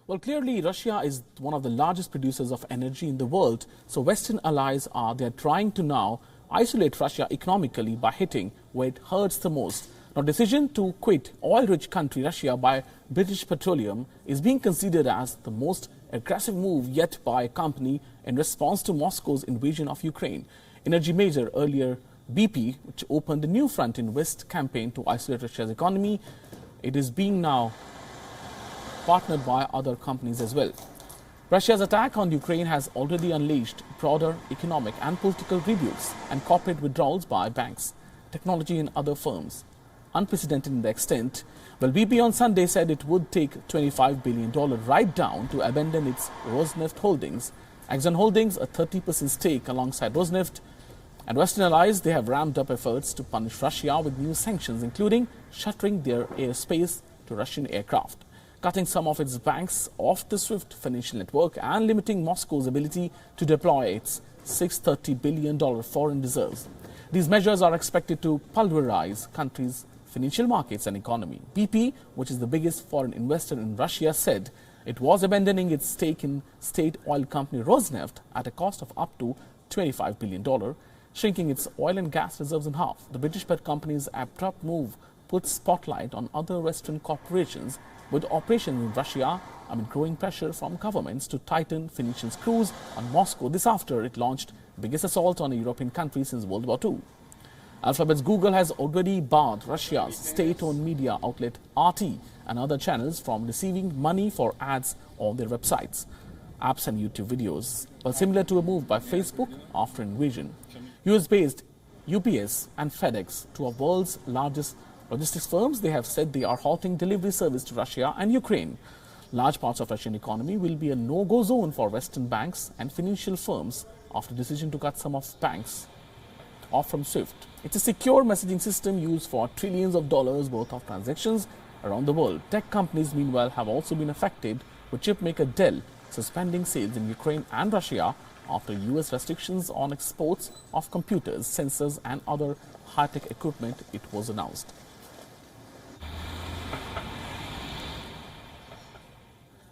Well, clearly, Russia is one of the largest producers of energy in the world. So Western allies they're trying to now isolate Russia economically by hitting where it hurts the most. Now, decision to quit oil-rich country Russia by British Petroleum is being considered as the most aggressive move yet by a company in response to Moscow's invasion of Ukraine. Energy major earlier BP, which opened a new front in West campaign to isolate Russia's economy, it is being now partnered by other companies as well. Russia's attack on Ukraine has already unleashed broader economic and political rebukes and corporate withdrawals by banks, technology and other firms. Unprecedented in the extent, well, BP on Sunday said it would take $25 billion write-down to abandon its Rosneft holdings. Exxon Holdings, a 30% stake alongside Rosneft, and Western allies, they have ramped up efforts to punish Russia with new sanctions, including shuttering their airspace to Russian aircraft, cutting some of its banks off the SWIFT financial network and limiting Moscow's ability to deploy its $630 billion foreign reserves. These measures are expected to pulverize countries' financial markets and economy. BP, which is the biggest foreign investor in Russia, said it was abandoning its stake in state oil company Rosneft at a cost of up to $25 billion, shrinking its oil and gas reserves in half. The British pet company's abrupt move puts spotlight on other Western corporations with operations in Russia amid growing pressure from governments to tighten financial screws on Moscow. This after it launched the biggest assault on a European country since World War II. Alphabet's Google has already barred Russia's state-owned media outlet RT and other channels from receiving money for ads on their websites, apps and YouTube videos. Well, similar to a move by Facebook after invasion. US-based UPS and FedEx, two of the world's largest logistics firms, they have said they are halting delivery service to Russia and Ukraine. Large parts of Russian economy will be a no-go zone for Western banks and financial firms after decision to cut some of banks off from SWIFT. It's a secure messaging system used for trillions of dollars worth of transactions around the world. Tech companies, meanwhile, have also been affected, with chipmaker Dell suspending sales in Ukraine and Russia after US restrictions on exports of computers, sensors and other high-tech equipment, it was announced.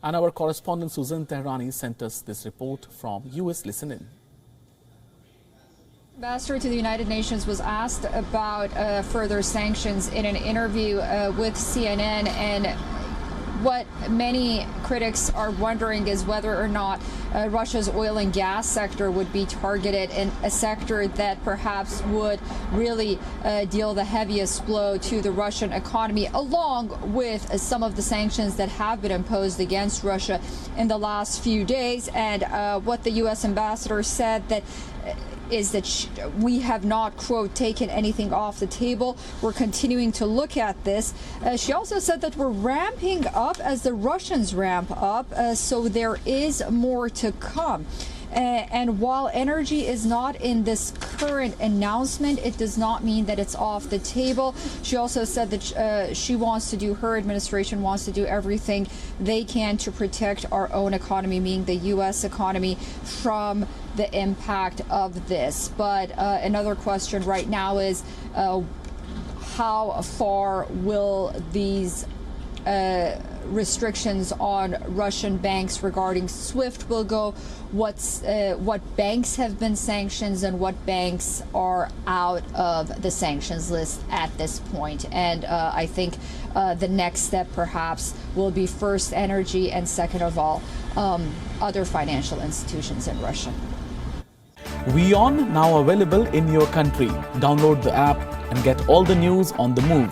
And our correspondent Susan Tehrani sent us this report from US. Listen in. Ambassador to the United Nations was asked about further sanctions in an interview with CNN, and what many critics are wondering is whether or not Russia's oil and gas sector would be targeted, in a sector that perhaps would really deal the heaviest blow to the Russian economy, along with some of the sanctions that have been imposed against Russia in the last few days. And what the U.S. ambassador said that is that we have not, quote, taken anything off the table. We're continuing to look at this. She also said that we're ramping up as the Russians ramp up, so there is more to come. And while energy is not in this current announcement, it does not mean that it's off the table. She also said that her administration wants to do everything they can to protect our own economy, meaning the U.S. economy, from the impact of this. But another question right now is how far will these restrictions on Russian banks regarding SWIFT will go, what banks have been sanctioned and what banks are out of the sanctions list at this point. And I think the next step perhaps will be first energy and second of all other financial institutions in Russia. WION now available in your country. Download the app and get all the news on the move.